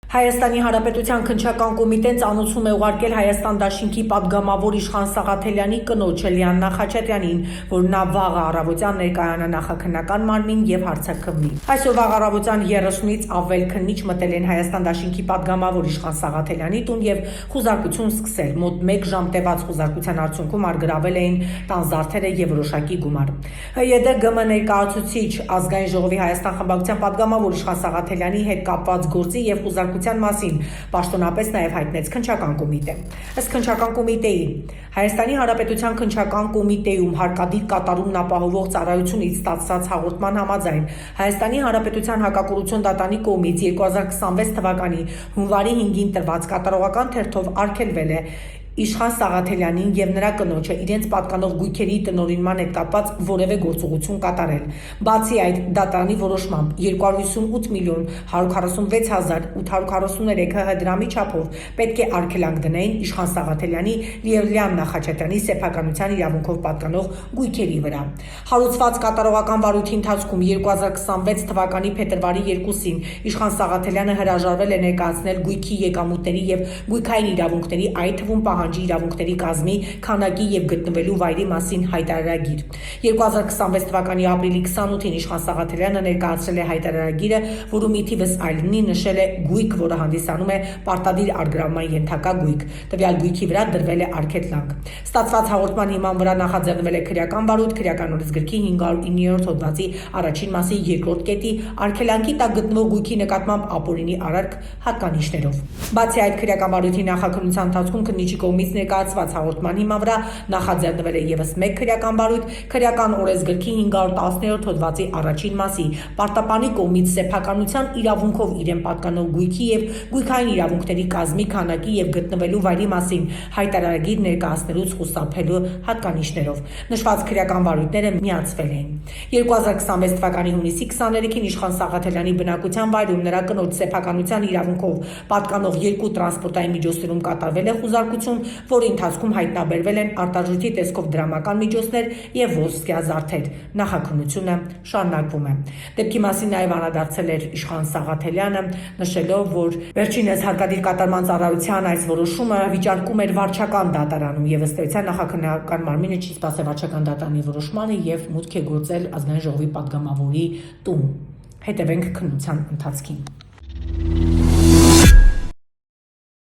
Հայաստանի Հանրապետության քննչական կոմիտեն ծանոթում է ուղարկել Հայաստան դաշինքի պատգամավոր Իշխան Սաղաթելյանի կնոջ Լիաննա Խաչատրյանին, որ նա վաղ առավոտյան ներկայանա նախաքննական մարմին եւ հարցաքվնի։ Այսօր վաղ առավոտյան 30-ից ավել քննիչ մտել են Հայաստան դաշինքի պատգամավոր Իշխան Սաղաթելյանի տուն եւ խուզարկություն սկսել։ Մոտ 1 ժամ տևած խուզարկության արդյունքում արգրավել էին տան զարդերը եւ որոշակի գումար։ ՀՅԴ ներկայացուցիչ Ազգային ժողովի Հայաստան խմբակցության պատգամավոր Իշխան Սաղաթելյանի հետ կապված գործի եւ խուզարկության մասին պաշտոնապես նաև հայտնեց քննչական կոմիտե։ Ըստ քննչական կոմիտեի Հայաստանի Հանրապետության քննչական կոմիտեում հարկադիր կատարումն ապահովող ծառայությունից ստացած հաղորդման համաձայն Հայաստանի Հանրապետության հակակոռուպցիոն դատարանի կողմից 2026 թվականի հունվարի 5-ին տրված կատարողական թերթով արգելվել է Իշխան Սաղաթելյանին եւ նրա կնոջը իրենց պատկանող գույքերի տնօրինման հետ կապված որևէ գործողություն կատարել։ Բացի այդ, դատարանի որոշմամբ 258 միլիոն 146 հազար 843 դրամի չափով պետք է արգելանք դնեին Իշխան Սաղաթելյանի եւ Լիաննա Խաչատրյանի սեփականության իրավունքով պատկանող գույքերի վրա։ Հարուցված կատարողական վարույթի ընթացքում 2026 թվականի փետրվարի 2-ին Իշխան Սաղաթելյանը հրաժարվել է ներկայացնել գույքի եկամուտների եւ գույքային իրավունքների, այդ թվում պահանջի իրավունքների կազմի, քանակի եւ գտնվելու վայրի մասին հայտարարագիր։ 2026 թվականի ապրիլի 28-ին Իշխան Սաղաթելյանը ներկայացրել է հայտարարագիրը, որում ի թիվս այլնի նշել է գույք, որը հանդիսանում է պարտադիր արգրավման ենթակա գույք։ Տվյալ գույքի վրա դրվել է արգելանք։ Ստացված հաղորդման հիման վրա նախաձեռնվել է քրեական վարույթ քրեական օրենսգրքի 509-րդ հոդվածի առաջին մասի 2-րդ կետի արգելանքի տակ գտնվող գույքի նկատմամբ ապօրինի արարք հատկանիշներով։ Բացի այդ, քրեական վարույթի նախաքննության ընթացքում քննիչի կողմից ներկայացված հաղորդման հիման վրա նախաձեռնվել է եւս մեկ քրեական վարույթ քրեական օրենսգրքի 510-րդ հոդվածի առաջին մասի պարտապանի կողմից սեփականության իրավունքով իրեն պատկանող գույքի եւ գույքային իրավունքների կազմի, քանակի եւ գտնվելու վայրի մասին հայտարարագիր ներկայացնելուց խուսափելու հատկանիշներով։ Նշված քրեական վարույթները միացվել են։ 2026 թվականի հունիսի 23-ին Իշխան Սաղաթելյանի բնակության վայրում նրա կնոջ սեփականության իրավունքով պատկանող 2 տրանսպորտային միջոցներում կատարվել է խուզարկություն, որի ընթացքում հայտնաբերվել են արտարժույթի տեսքով դրամական միջոցներ եւ ոսկյա զարդեր։ Նախաքննությունը շարունակվում է։ Դեպքի մասին նաև անդրադարձել էր Իշխան Սաղաթելյանը, նշելով, որ վերջինս հարկադիր կատարման ծառայության այս որոշումը վիճարկում էր վարչական դատարանում եւ ըստ էության նախաքննական մարմինը չի սպասել վարչական դատարանի որոշմանը եւ մուտք է գործել Ազգային ժողովի պատգամավորի տուն։ Հետևենք քննության ընթացքին։